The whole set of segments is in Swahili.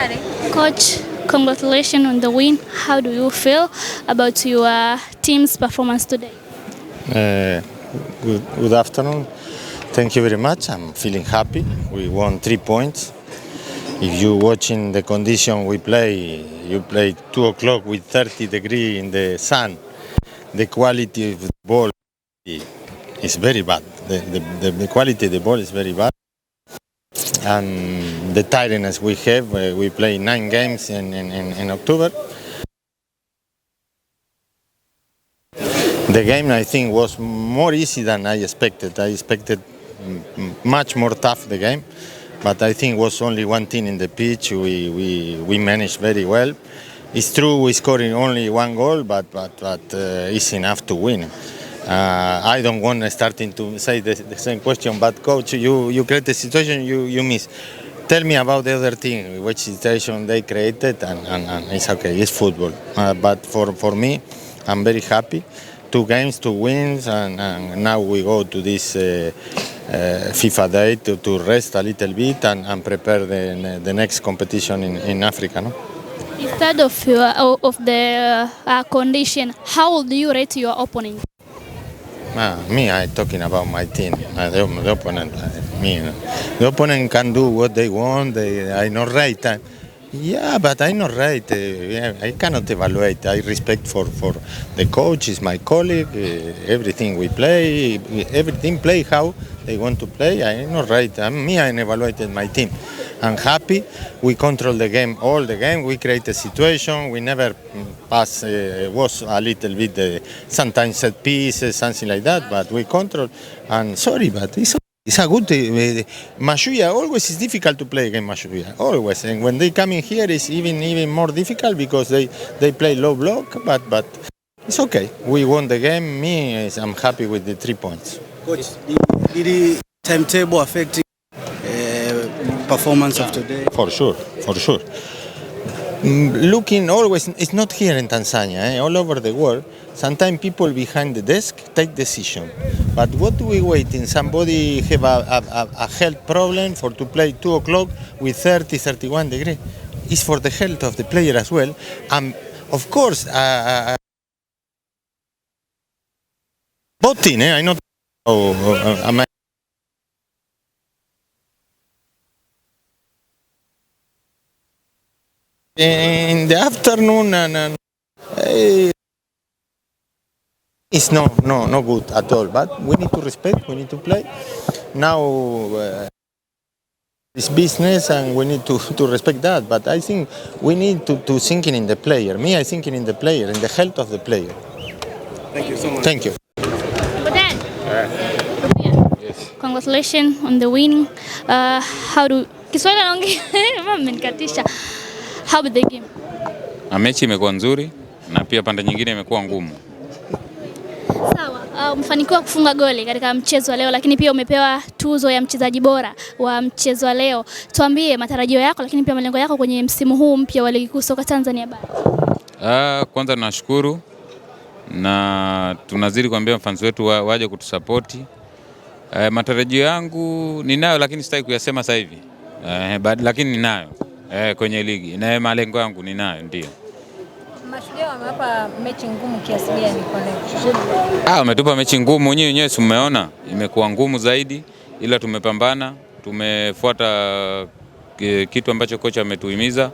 Coach, congratulations on the win. How do you feel about your team's performance today? Good afternoon. Thank you very much. I'm feeling happy. We won 3 points. If you watching the condition we play, you play 2 o'clock with 30 degrees in the sun. The quality of the ball is very bad. The quality of the ball is very bad. And the tiredness we have, we play 9 games in October. The game, I think, was more easy than I expected. I expected much more tough the game, but I think it was only one thing in the pitch. We managed very well. It's true we scored only 1 goal, but it's enough to win. I don't want to start to say the same question, but coach, you create the situation you miss. Tell me about the other thing, which situation they created, and it's okay, it's football. But for me, I'm very happy. 2 games, 2 wins, and now we go to this FIFA day to rest a little bit and prepare the next competition in Africa. No? Instead of the condition, how would you rate your opponent? Me, I'm talking about my team. The opponent, the opponent can do what they want. I not right. Yeah, but I not right. I cannot evaluate. I respect for the coach, is my colleague. Everything we play, everything play how they want to play. I not right. I evaluated my team. I'm happy. We control the game, all the game. We create a situation. We never pass. Was a little bit sometimes set pieces, something like that. But we control. And sorry, but it's a good. Mashuya always is difficult to play against Mashuya. Always, and when they come in here, it's even more difficult because they play low block. But it's okay. We won the game. I'm happy with the 3 points. Coach, did the timetable affect performance of today? For sure. Looking always, it's not here in Tanzania, all over the world. Sometimes people behind the desk take decision. But what do we waiting? Somebody have a health problem for to play 2 o'clock with 30, 31 degrees. It's for the health of the player as well. Of course, voting, I know. In the afternoon, it's no good at all. But we need to respect. We need to play. Now it's business, and we need to respect that. But I think we need to think in the player. I thinking in the player, in the health of the player. Thank you so much. Thank you. Yes. Congratulations on the winning. How do Kiswahili naongea mmenikatisha. How was the game? Mechi imekuwa nzuri na pia pande nyingine imekuwa ngumu. Sawa, umefanikiwa kufunga goli katika mchezo wa leo, lakini pia umepewa tuzo ya mchezaji bora wa mchezo wa leo. Tuambie matarajio yako, lakini pia malengo yako kwenye msimu huu mpya wa Ligi Kuu Soka Tanzania Bara. Kwanza tunashukuru na tunazidi kuambia fans wetu waje kutusapoti. Matarajio yangu ninayo, lakini sitaki kuyasema sasa hivi. Lakini ninayo. Kwenye ligi na malengo yangu ninayo, ndio. Mashujaa wamewapa mechi ngumu kiasi gani kwa leo? Wametupa mechi ngumu, wenyewe umeona imekuwa ngumu zaidi, ila tumepambana, tumefuata kitu ambacho kocha ametuhimiza,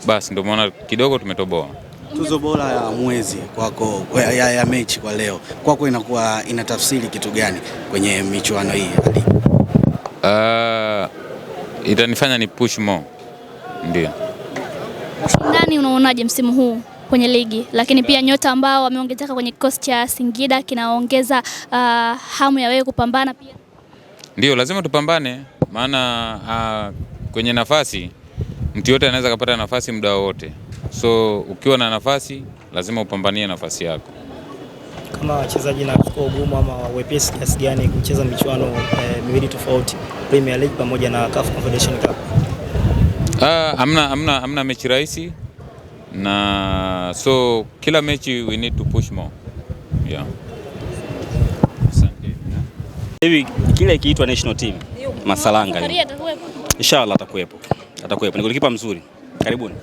basi ndio maana kidogo tumetoboa. Tuzo bora ya mwezi kwako ya mechi kwa leo, kwako inakuwa inatafsiri kitu gani kwenye michuano hii? Itanifanya ni push more. Ndio. Ushindani unaonaje msimu huu kwenye ligi, lakini pia nyota ambao wameongezeka kwenye kikosi cha Singida kinaongeza hamu ya wewe kupambana pia? Ndio, lazima tupambane, maana kwenye nafasi mtu yote anaweza kupata nafasi muda wote. So ukiwa na nafasi lazima upambanie nafasi yako. Kama wachezaji na kwa ugumu ama wepesi kiasi gani kucheza michuano miwili tofauti, Premier League pamoja na CAF Confederation Cup? Amna mechi rahisi, na so kila mechi we need to push more. Yeah. Hivi kile kiitwa national team Masalanga. Inshallah atakuwepo. Ni golikipa mzuri. Karibuni.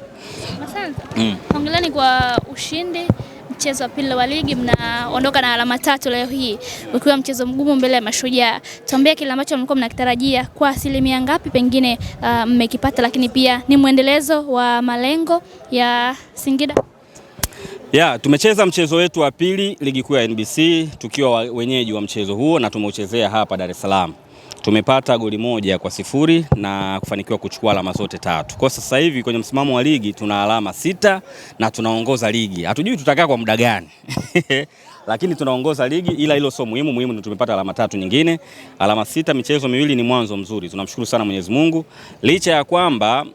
Asante. Hongereni kwa ushindi mchezo wa pili wa ligi, mnaondoka na alama 3 leo hii ukiwa mchezo mgumu mbele ya Mashujaa. Tuambie kile ambacho mlikuwa mnakitarajia, kwa asilimia ngapi pengine mmekipata, lakini pia ni mwendelezo wa malengo ya Singida? Tumecheza mchezo wetu wa pili ligi kuu ya NBC tukiwa wenyeji wa mchezo huo na tumeuchezea hapa Dar es Salaam. Tumepata goli 1-0 na kufanikiwa kuchukua alama zote 3. Kwa sasa hivi kwenye msimamo wa ligi tuna alama 6 na tunaongoza ligi. Hatujui tutakaa kwa muda gani. Lakini tunaongoza ligi, ila hilo sio muhimu. Muhimu ni tumepata alama 3 nyingine. Alama 6, michezo miwili ni mwanzo mzuri. Tunamshukuru sana Mwenyezi Mungu. Licha ya kwamba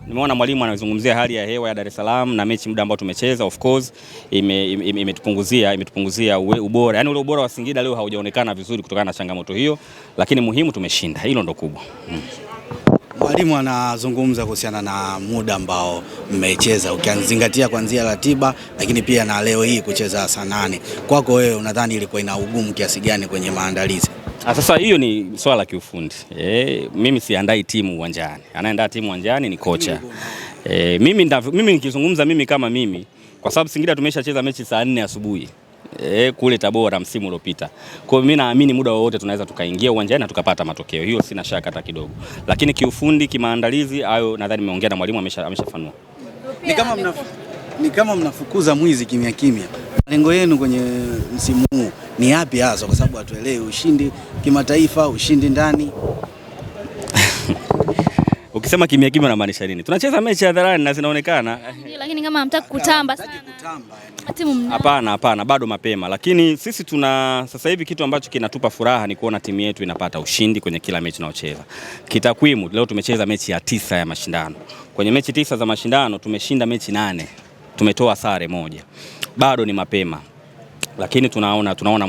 nimeona mwalimu anazungumzia hali ya hewa ya Dar es Salaam na mechi muda ambao tumecheza, of course imetupunguzia ubora. Yaani ule ubora wa Singida leo haujaonekana vizuri kutokana na changamoto hiyo, lakini muhimu tumeshinda. Hilo ndo kubwa. Mwalimu anazungumza kuhusiana na muda ambao mmecheza, ukianzingatia kuanzia ratiba, lakini pia na leo hii kucheza saa 8. Kwako wewe unadhani ilikuwa ina ugumu kiasi gani kwenye maandalizi? Sasa hiyo ni swala la kiufundi. Mimi siandai timu uwanjani. Anaandaa timu uwanjani ni kocha. Mimi nikizungumza mimi kama mimi, kwa sababu Singida tumeshacheza mechi saa 4 asubuhi. Kule Tabora msimu uliopita. Kwa hiyo mimi naamini muda wowote tunaweza tukaingia uwanjani na tukapata matokeo. Hiyo sina shaka hata kidogo. Lakini kiufundi, kimaandalizi, hayo nadhani nimeongea na mwalimu ameshafanua. Ni kama mnafukuza mwizi kimya kimya. Malengo yenu kwenye msimu huu ni yapi hasa, kwa sababu hatuelewi ushindi kimataifa, ushindi ndani? Ukisema kimya kimya unamaanisha nini? Tunacheza mechi hadharani na zinaonekana. Lakini kama hamtaki kutamba sana. Hapana, bado mapema. Lakini sisi sasa hivi kitu ambacho kinatupa furaha ni kuona timu yetu inapata ushindi kwenye kila mechi tunayocheza. Kitakwimu leo tumecheza mechi ya 9 ya mashindano. Kwenye mechi 9 za mashindano tumeshinda mechi 8. Tumetoa sare 1. Bado ni mapema. Lakini tunaona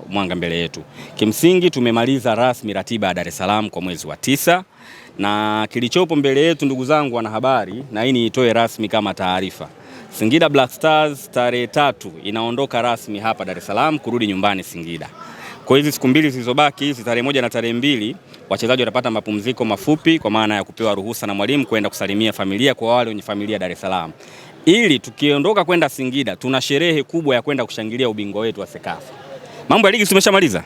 mwanga mbele yetu. Kimsingi tumemaliza rasmi ratiba ya Dar es Salaam kwa mwezi wa 9 na kilichopo mbele yetu, ndugu zangu wanahabari, na hii niitoe rasmi kama taarifa. Singida Black Stars tarehe 3 inaondoka rasmi hapa Dar es Salaam kurudi nyumbani Singida. Kwa hizi siku mbili zilizobaki, hizi tarehe 1 na tarehe 2, wachezaji watapata mapumziko mafupi kwa maana ya kupewa ruhusa na mwalimu kwenda kusalimia familia kwa wale wenye familia Dar es Salaam. Ili tukiondoka kwenda Singida tuna sherehe kubwa ya kwenda kushangilia ubingwa wetu wa Sekafa. Mambo ya ligi tumeshamaliza.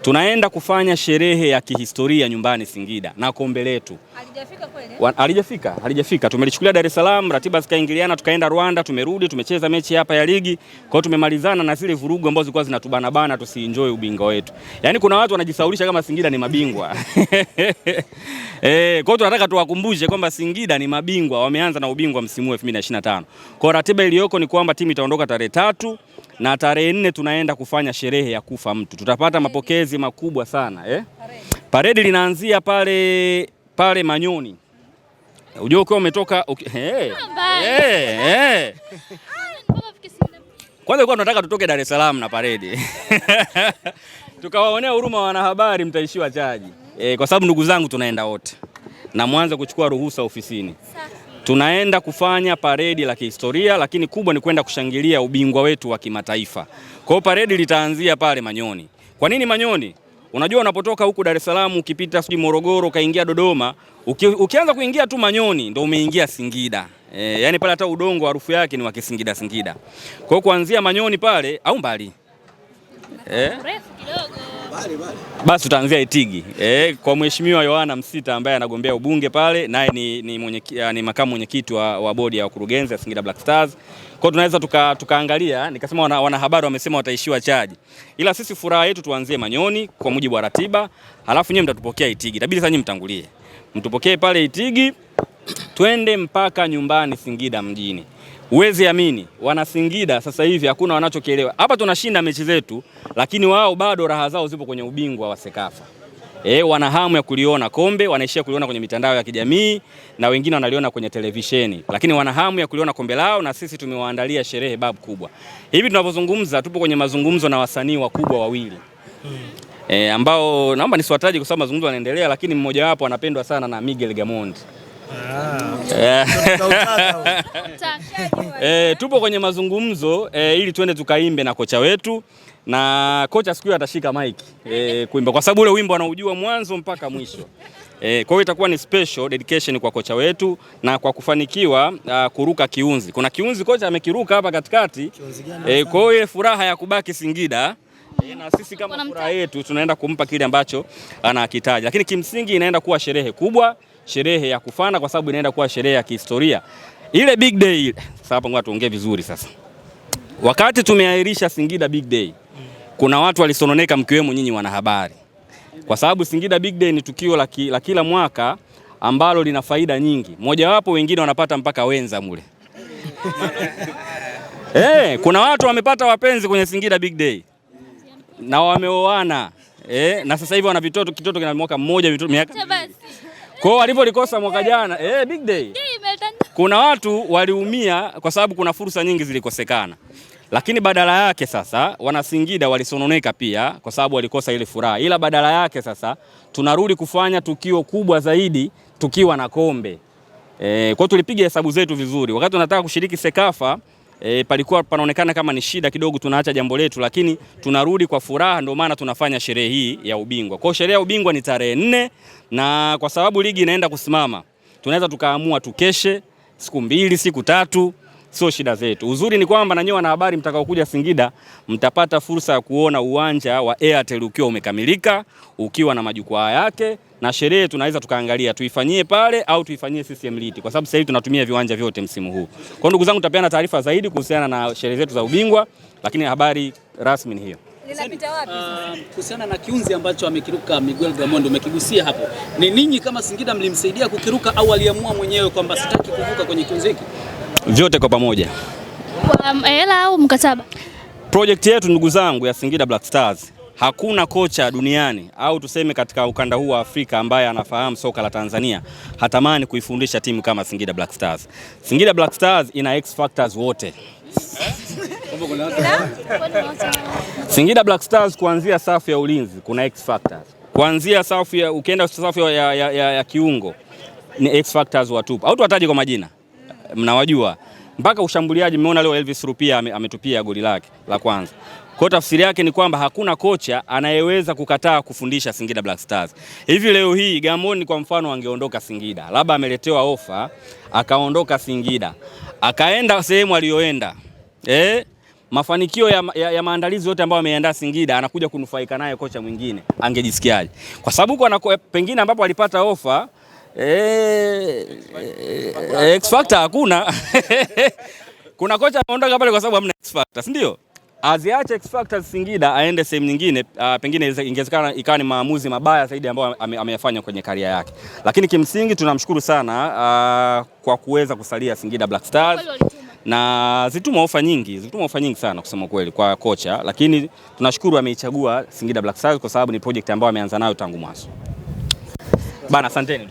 Tunaenda kufanya sherehe ya kihistoria nyumbani Singida na kombe letu. Halijafika kweli? Halijafika. Tumelichukulia Dar es Salaam, ratiba zikaingiliana, tukaenda Rwanda, tumerudi, tumecheza mechi hapa ya ligi. Kwa hiyo tumemalizana na zile vurugu ambazo zilikuwa zinatubana tusienjoy ubingwa wetu. Yaani kuna watu wanajisaulisha kama Singida ni mabingwa. Kwa hiyo tunataka tuwakumbushe kwamba Singida ni mabingwa, wameanza na ubingwa msimu 2025. Kwa ratiba iliyoko ni kwamba timu itaondoka tarehe 3 na tarehe 4 tunaenda kufanya sherehe ya kufa mtu. Tutapata mapokezi makubwa sana. Paredi linaanzia pale Manyoni. Unajua ukiwa umetoka Kwanza kwa tunataka tutoke Dar es Salaam na paredi. Tukawaonea huruma wanahabari, mtaishiwa chaji. Kwa sababu ndugu zangu tunaenda wote. Na mwanzo kuchukua ruhusa ofisini. Tunaenda kufanya paredi la kihistoria, lakini kubwa ni kwenda kushangilia ubingwa wetu wa kimataifa. Kwa hiyo paredi litaanzia pale Manyoni. Kwa nini Manyoni? Unajua unapotoka huku Dar es Salaam ukipita Morogoro ukaingia Dodoma, ukianza kuingia tu Manyoni ndio umeingia Singida. Yaani pale hata udongo harufu yake ni wa Kisingida Singida. Kwa hiyo kuanzia Manyoni pale au mbali? Basi tutaanzia Itigi. Kwa Mheshimiwa Yohana Msita ambaye anagombea ubunge pale, naye ni makamu mwenyekiti wa bodi ya wakurugenzi ya Singida Black Stars. Kwa hiyo tunaweza tukaangalia, nikasema wanahabari wamesema wataishiwa chaji. Ila sisi furaha yetu tuanzie Manyoni kwa mujibu wa ratiba, halafu nyinyi mtatupokea Itigi. Itabidi sasa nyinyi mtangulie. Mtupokee pale Itigi, twende mpaka nyumbani Singida mjini. Uwezi amini, wana Singida sasa hivi hakuna wanachokielewa. Hapa tunashinda mechi zetu, lakini wao bado raha zao zipo kwenye ubingwa wa Sekafa. Wana hamu ya kuliona kombe, wanaishia kuliona kwenye mitandao ya kijamii na wengine wanaliona kwenye televisheni. Lakini wana hamu ya kuliona kombe lao na sisi tumewaandalia sherehe babu kubwa. Hivi tunapozungumza tupo kwenye mazungumzo na wasanii wakubwa wawili. Ambao naomba nisiwataje kwa sababu mazungumzo yanaendelea, lakini mmoja wapo anapendwa sana na Miguel Gamondi. Tupo kwenye mazungumzo ili tuende tukaimbe na kocha wetu, na kocha siku hiyo atashika mic kuimba kwa sababu ule wimbo anaujua mwanzo mpaka mwisho. Kwa hiyo itakuwa ni special dedication kwa kocha wetu na kwa kufanikiwa kuruka kiunzi. Kuna kiunzi kocha amekiruka hapa katikati. Kwa hiyo furaha ya kubaki Singida na sisi kama furaha yetu tunaenda kumpa kile ambacho anakitaja. Lakini kimsingi inaenda kuwa sherehe kubwa, sherehe ya kufana kwa sababu inaenda kuwa sherehe ya kihistoria. Ile big day ile. Sasa hapa ngoja tuongee vizuri sasa. Wakati tumeahirisha Singida big day, kuna watu walisononeka mkiwemo nyinyi wanahabari. Kwa sababu Singida big day ni tukio la kila mwaka ambalo lina faida nyingi. Mojawapo wengine wanapata mpaka wenza mule. Kuna watu wamepata wapenzi kwenye Singida big day. Na wameoana. Na sasa hivi wana kitoto kina mwaka mmoja miaka. Kwa walipolikosa mwaka jana, big day. Kuna watu waliumia kwa sababu kuna fursa nyingi zilikosekana. Lakini badala yake sasa wana Singida walisononeka pia kwa sababu walikosa ile furaha. Ila badala yake sasa tunarudi kufanya tukio kubwa zaidi tukiwa na kombe. Kwa tulipiga hesabu zetu vizuri. Wakati tunataka kushiriki Sekafa, palikuwa panaonekana kama ni shida kidogo, tunaacha jambo letu, lakini tunarudi kwa furaha, ndio maana tunafanya sherehe hii ya ubingwa. Kwa sherehe ya ubingwa ni tarehe 4 na kwa sababu ligi inaenda kusimama, tunaweza tukaamua tukeshe siku 2, siku 3, sio shida zetu. Uzuri ni kwamba na nyinyi wanahabari mtakao kuja Singida mtapata fursa ya kuona uwanja wa Airtel ukiwa umekamilika, ukiwa na majukwaa yake, na sherehe tunaweza tukaangalia tuifanyie pale au tuifanyie CCM Liti kwa sababu sasa hivi tunatumia viwanja vyote msimu huu. Kwa ndugu zangu, tutapeana taarifa zaidi kuhusiana na sherehe zetu za ubingwa, lakini habari rasmi ni hiyo. Linapita wapi sasa? Kuhusiana na kiunzi ambacho amekiruka Miguel Gamondi, umekigusia hapo. Ni ninyi kama Singida mlimsaidia kukiruka au aliamua mwenyewe kwamba sitaki kuvuka kwenye kiunzi hiki? Vyote kwa pamoja. Kwa hela au mkataba? Project yetu ndugu zangu ya Singida Black Stars, hakuna kocha duniani au tuseme katika ukanda huu wa Afrika ambaye anafahamu soka la Tanzania hatamani kuifundisha timu kama Singida Black Stars. Singida Black Stars ina X factors wote. Singida Black Stars kuanzia safu ya ulinzi kuna X factors. Kuanzia safu ya ukienda safu ya kiungo ni X factors watupu. Au tuwataje kwa majina? Mnawajua. Mpaka ushambuliaji mmeona leo Elvis Rupia ametupia goli lake la kwanza. Kwa tafsiri yake ni kwamba hakuna kocha anayeweza kukataa kufundisha Singida Black Stars. Hivi leo hii Gamondi kwa mfano angeondoka Singida, labda ameletewa ofa, akaondoka Singida, akaenda sehemu aliyoenda. Mafanikio ya maandalizi yote ambayo ameandaa Singida anakuja kunufaika naye kocha mwingine, angejisikiaje? Kwa sababu kwa pengine ambapo alipata ofa X factor hakuna. Kuna kocha anaondoka pale kwa sababu hamna X factor, si ndio? Aziache X factors Singida aende sehemu nyingine, pengine ingewezekana ikawa ni maamuzi mabaya zaidi ambayo ameyafanya kwenye karia yake. Lakini kimsingi tunamshukuru sana kwa kuweza kusalia Singida Black Stars. Na zituma ofa nyingi sana kusema kweli kwa kocha, lakini tunashukuru ameichagua Singida Black Stars kwa sababu ni project ambayo ameanza nayo tangu mwanzo. Bana, asanteni.